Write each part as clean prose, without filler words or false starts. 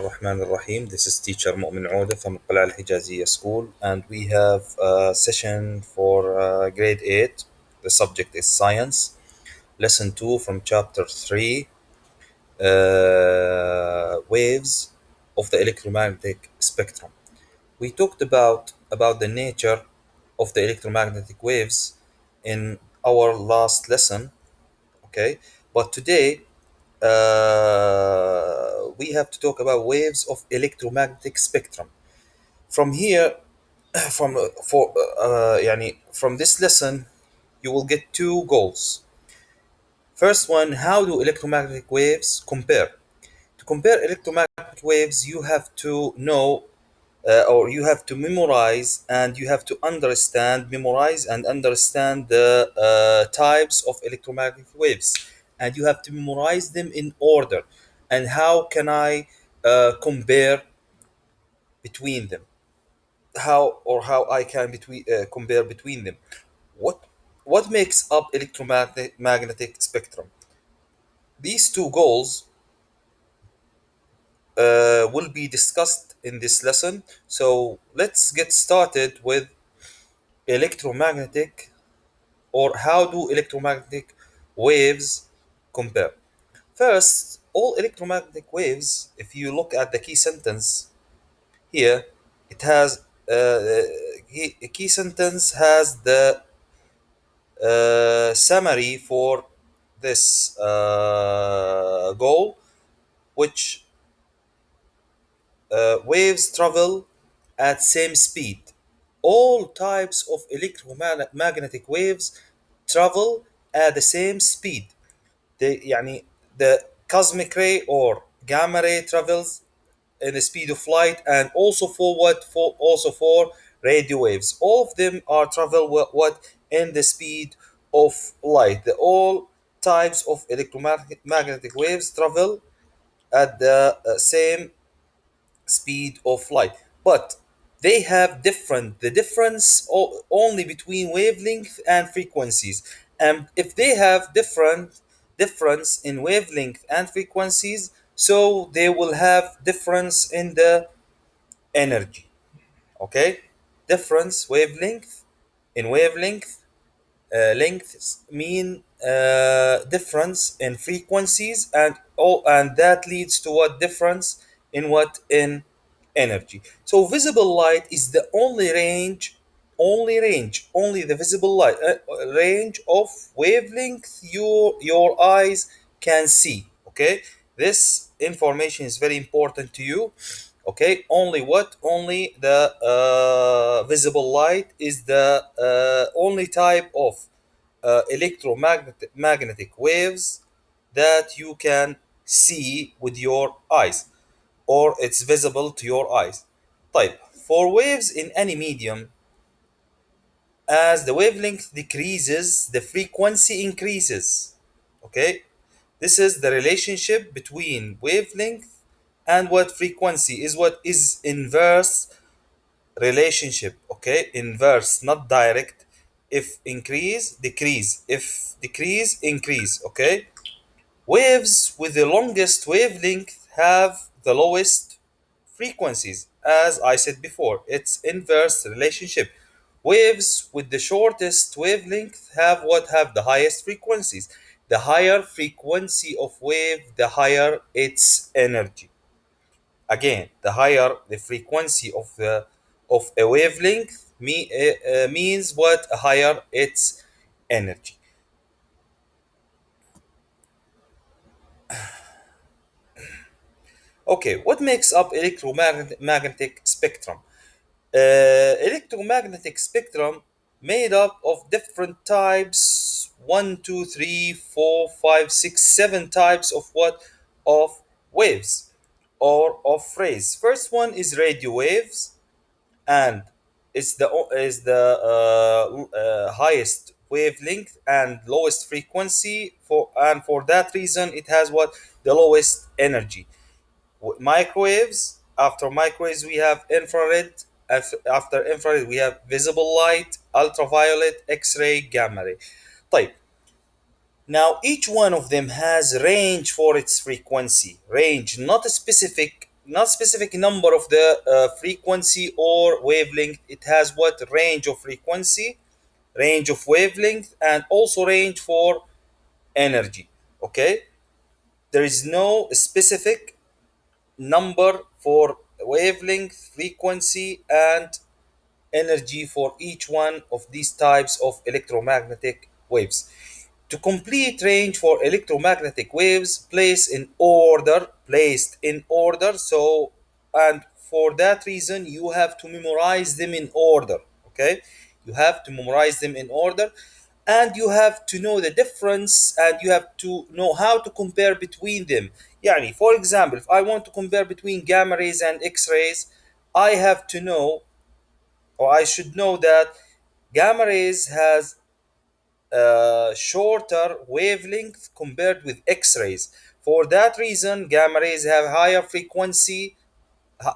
Rahman Rahim. This is teacher Momen Ouda from Al-Hijazya school, and we have a session for grade 8. The subject is science, lesson 2 from chapter 3, waves of the electromagnetic spectrum. We talked about the nature of the electromagnetic waves in our last lesson, okay? But today we have to talk about waves of electromagnetic spectrum. From here, from this lesson, you will get two goals. First one, how do electromagnetic waves compare? To compare electromagnetic waves, you have to know or you have to memorize and you have to memorize and understand the types of electromagnetic waves, and you have to memorize them in order. And how can I compare between them? How I can compare between them? What what makes up electromagnetic magnetic spectrum? These two goals will be discussed in this lesson. So let's get started with electromagnetic, or how do electromagnetic waves compare. First, all electromagnetic waves, if you look at the key sentence here, it has key sentence has the summary for this goal, which waves travel at same speed. All types of electromagnetic waves travel at the same speed. يعني the cosmic ray or gamma ray travels in the speed of light, and also for radio waves. All of them are travel what in the speed of light. All types of electromagnetic waves travel at the same speed of light, but they have the difference only between wavelength and frequencies. And if they have difference in wavelength and frequencies, so they will have difference in the energy. Okay, difference wavelength in wavelength, lengths mean difference in frequencies, and that leads to what difference in what in energy. So visible light is the only the visible light range of wavelength your eyes can see. Okay, this information is very important to you. Okay, only the visible light is the only type of electromagnetic waves that you can see with your eyes, or it's visible to your eyes. Type for waves in any medium, as the wavelength decreases the frequency increases. Okay, this is the relationship between wavelength and what frequency is, what is inverse relationship. Okay, inverse, not direct. If increase decrease, if decrease increase. Okay, waves with the longest wavelength have the lowest frequencies. As I said before, it's inverse relationship. Waves with the shortest wavelength have the highest frequencies. The higher frequency of wave, the higher its energy. Again, the higher the frequency of a wavelength means what, higher its energy. Okay, what makes up electromagnetic spectrum? Electromagnetic spectrum made up of different types, one, two, three, four, five, six, seven types of what, of waves or of rays. First one is radio waves, and is the highest wavelength and lowest frequency, for that reason it has what, the lowest energy. Microwaves, after microwaves we have infrared, after infrared we have visible light, ultraviolet, x-ray, gamma ray. طيب, now each one of them has range for its frequency, range, not a specific not specific number of the frequency or wavelength. It has what range of frequency, range of wavelength, and also range for energy. Okay, there is no specific number for wavelength, frequency, and energy for each one of these types of electromagnetic waves. To complete range for electromagnetic waves, placed in order. So, and for that reason, you have to memorize them in order. Okay, you have to memorize them in order, and you have to know the difference, and you have to know how to compare between them. Yani, for example, if I want to compare between gamma rays and X rays, I have to know, or I should know, that gamma rays has a shorter wavelength compared with X-rays. For that reason, gamma rays have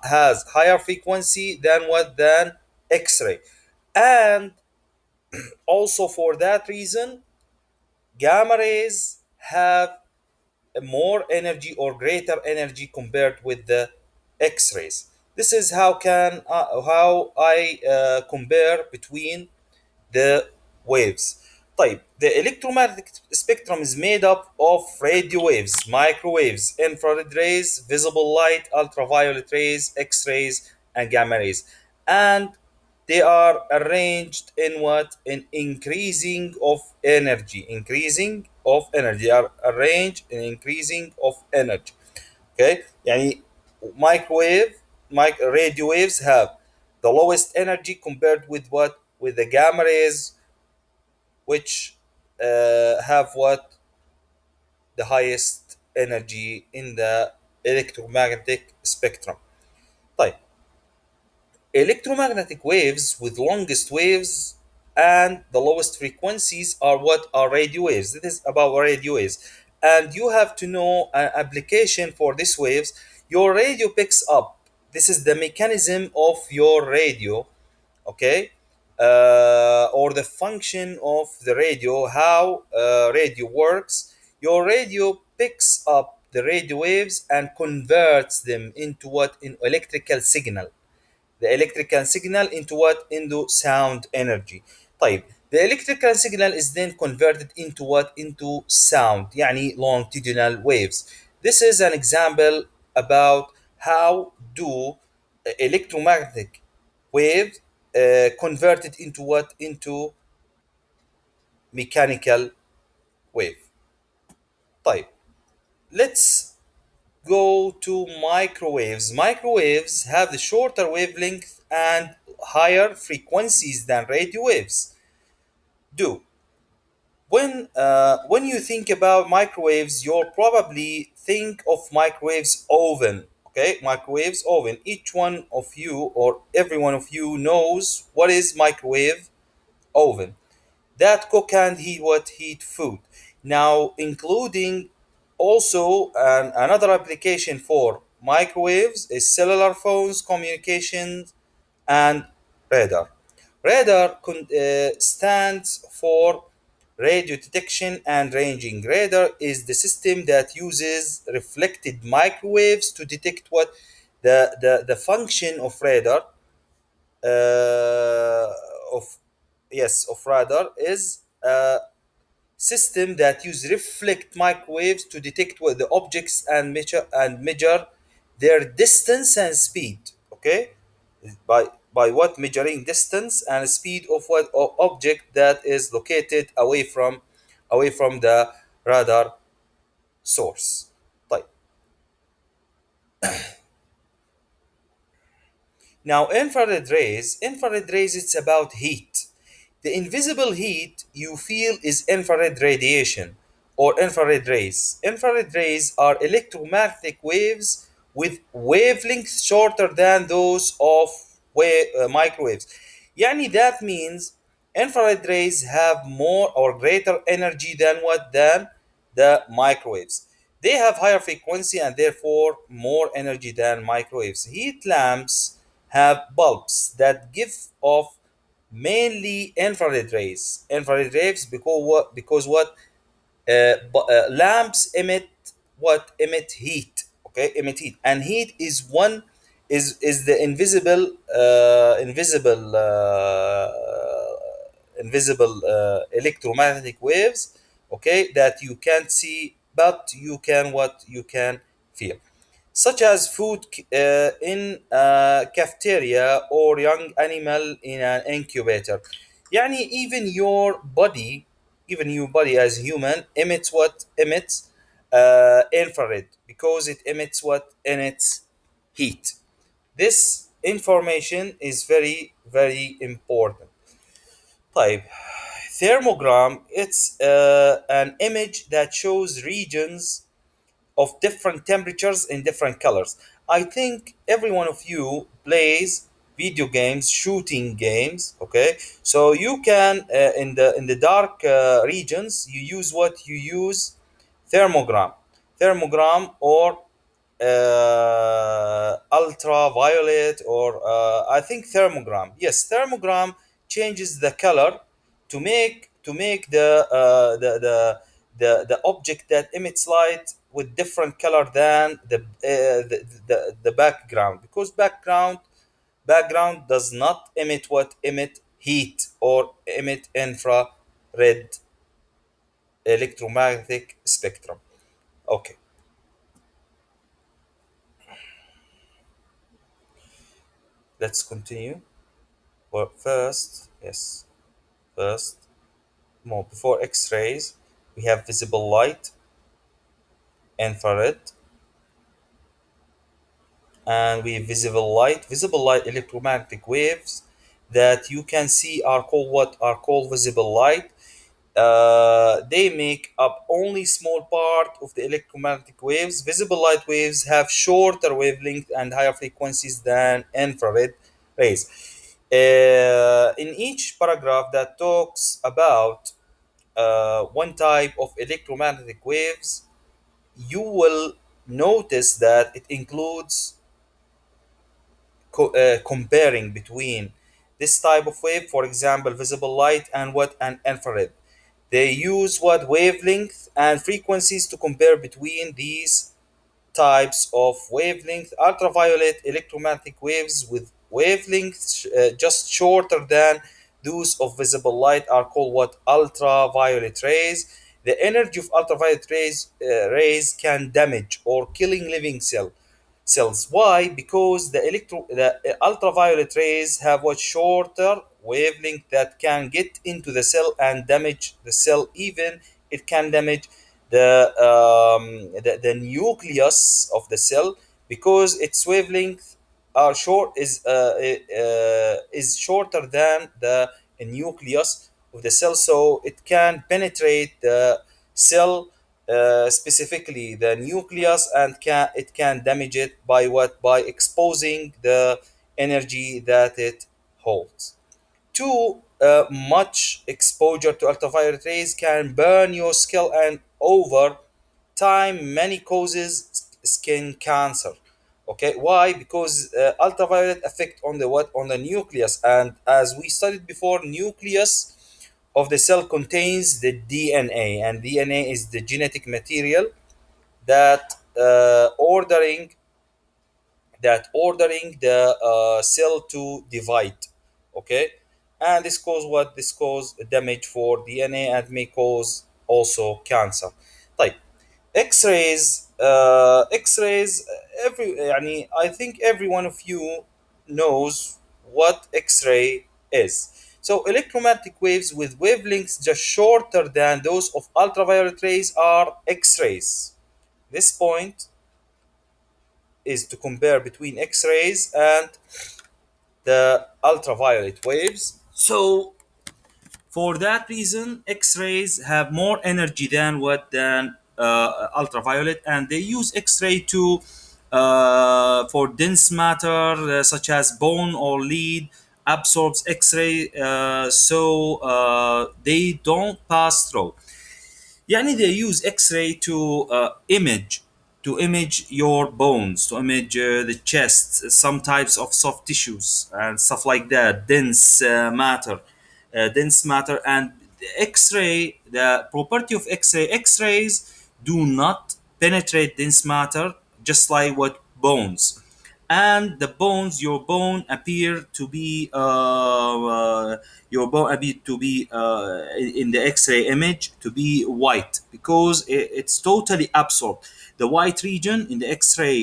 has higher frequency than X-ray, and also for that reason, gamma rays have more energy or greater energy compared with the X-rays. This is how I compare between the waves. طيب, the electromagnetic spectrum is made up of radio waves, microwaves, infrared rays, visible light, ultraviolet rays, X-rays, and gamma rays. And they are arranged in what? In increasing of energy. Increasing of energy. They are arranged in increasing of energy. Okay? يعني microwave, radio waves have the lowest energy compared with what? With the gamma rays, which have what? The highest energy in the electromagnetic spectrum. طيب, electromagnetic waves with longest waves and the lowest frequencies are what? Are radio waves. This is about radio waves. And you have to know an application for these waves. Your radio picks up. This is the mechanism of your radio. Okay, or the function of the radio, how radio works. Your radio picks up the radio waves and converts them into what? In electrical signal. The electrical signal into what? Into sound energy. طيب, the electrical signal is then converted into what? Into sound, يعني longitudinal waves. This is an example about how do electromagnetic wave converted into what? Into mechanical wave. طيب, let's go to microwaves. Microwaves have the shorter wavelength and higher frequencies than radio waves do. When you think about microwaves, you'll probably think of microwaves oven. Okay, microwaves oven. Each one of you, or every one of you, knows what is microwave oven. That cook and heat food. Now, including also another application for microwaves is cellular phones, communications, and radar. Radar stands for radio detection and ranging. Radar is the system that uses reflected microwaves to detect what? The function of radar, of yes, of radar is a system that use reflect microwaves to detect what the objects and measure their distance and speed. Okay, by what? Measuring distance and speed of what? Object that is located away from the radar source. طيب. Now, infrared rays, it's about heat. The invisible heat you feel is infrared radiation or infrared rays. Infrared rays are electromagnetic waves with wavelengths shorter than those of microwaves. Yani, that means infrared rays have more or greater energy than what? Than the microwaves. They have higher frequency and therefore more energy than microwaves. Heat lamps have bulbs that give off mainly infrared rays. Infrared rays because what? Lamps emit what? Emit heat. Okay, emit heat, and heat is one is the invisible electromagnetic waves, okay, that you can't see but you can what you can feel, such as food in a cafeteria or young animal in an incubator. يعني even your body as human emits what emits infrared, because it emits what emits heat. This information is very very important. طيب, thermogram, it's an image that shows regions of different temperatures in different colors. I think every one of you plays video games, shooting games. Okay, so you can in the dark regions you use what you use thermogram, or ultraviolet, or I think thermogram. Yes, thermogram changes the color to make the object that emits light with different color than the background, because background does not emit what emit heat or emit infrared electromagnetic spectrum. Okay, let's continue. Well, first, yes, first, more before X-rays, we have visible light, infrared, and we have visible light. Visible light electromagnetic waves that you can see are called what are called visible light. They make up only small part of the electromagnetic waves. Visible light waves have shorter wavelength and higher frequencies than infrared rays. In each paragraph that talks about one type of electromagnetic waves, you will notice that it includes comparing between this type of wave, for example, visible light, and what an infrared. They use what wavelength and frequencies to compare between these types of wavelength. Ultraviolet electromagnetic waves with wavelengths just shorter than those of visible light are called what ultraviolet rays. The energy of ultraviolet rays can damage or killing living cells. Why? Because the ultraviolet rays have a shorter wavelength that can get into the cell and damage the cell. Even it can damage the nucleus of the cell, because its wavelength is shorter than the nucleus of the cell, so it can penetrate the cell, specifically the nucleus, and it can damage it by what by exposing the energy that it holds. Too much exposure to ultraviolet rays can burn your skin, and over time many causes skin cancer. Okay, why? Because ultraviolet affect on the what on the nucleus, and as we studied before, nucleus of the cell contains the DNA, and DNA is the genetic material that ordering the cell to divide. Okay, and this cause damage for DNA and may cause also cancer. طيب, X-rays, I think every one of you knows what X-ray is. So electromagnetic waves with wavelengths just shorter than those of ultraviolet rays are X-rays. This point is to compare between X-rays and the ultraviolet waves. So for that reason, X-rays have more energy than ultraviolet, and they use X-ray to for dense matter such as bone or lead absorbs X-ray, so they don't pass through. يعني they use X-ray to image your bones, to image the chest, some types of soft tissues and stuff like that, dense matter. And the X-ray, the property of X-rays do not penetrate dense matter, just like what bones. And the bones, your bone appear to be your bone appear to be in the X-ray image to be white because it's totally absorbed. The white region in the X-ray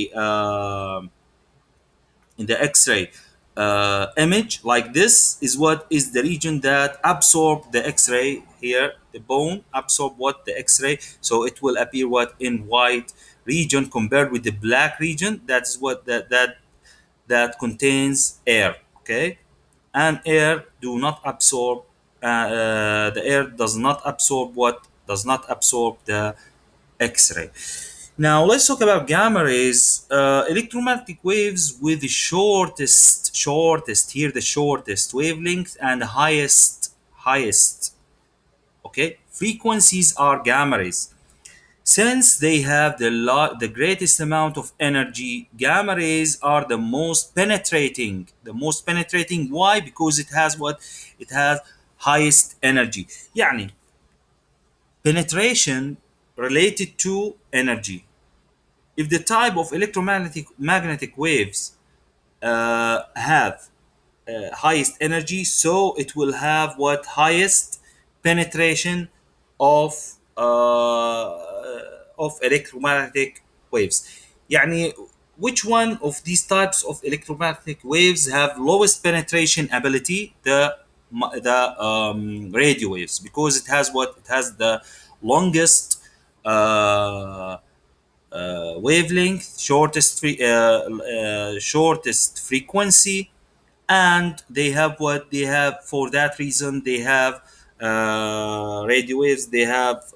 image like this is what is the region that absorb the X-ray. Here the bone absorb what the X-ray, so it will appear what in white region compared with the black region. That's what that contains air. Okay, and air do not absorb the air does not absorb what does not absorb the X-ray. Now let's talk about gamma rays, electromagnetic waves with the shortest here, the shortest wavelength and highest, okay, frequencies are gamma rays. Since they have the greatest amount of energy, gamma rays are the most penetrating. The most penetrating. Why? Because it has what? It has highest energy. يعني penetration related to energy. If the type of electromagnetic magnetic waves have highest energy, so it will have what highest penetration of electromagnetic waves. يعني which one of these types of electromagnetic waves have lowest penetration ability? The radio waves, because it has what? It has the longest wavelength, shortest frequency, and they have what they have. For that reason, they have radio waves. They have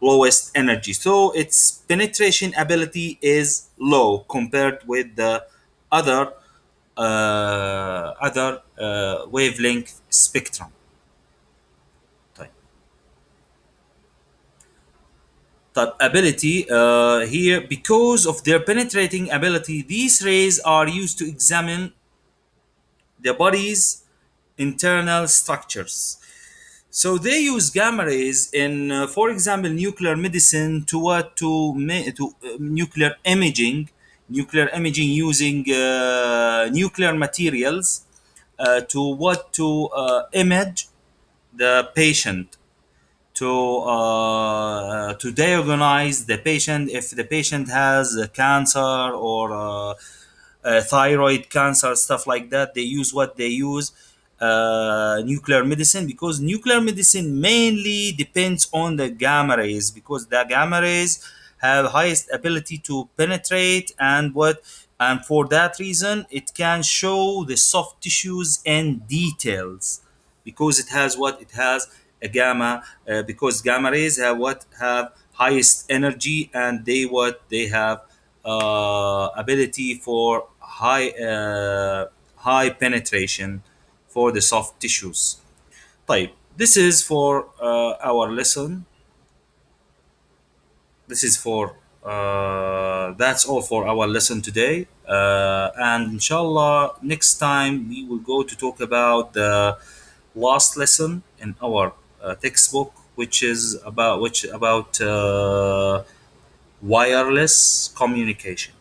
lowest energy, so its penetration ability is low compared with the other wavelength spectrum. طيب. Type ability here, because of their penetrating ability, these rays are used to examine the body's internal structures. So they use gamma rays in, for example, nuclear medicine to what to nuclear imaging using nuclear materials to image the patient, to diagnose the patient if the patient has cancer or thyroid cancer, stuff like that. They use what they use nuclear medicine, because nuclear medicine mainly depends on the gamma rays, because the gamma rays have highest ability to penetrate, and for that reason it can show the soft tissues in details, because it has what it has a gamma because gamma rays have highest energy, and they have ability for high penetration for the soft tissues. طيب, this is for our lesson. This is for That's all for our lesson today, and inshallah next time we will go to talk about the last lesson in our textbook, which about wireless communication.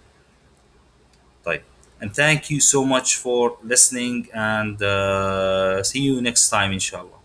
طيب. And thank you so much for listening, and see you next time inshallah.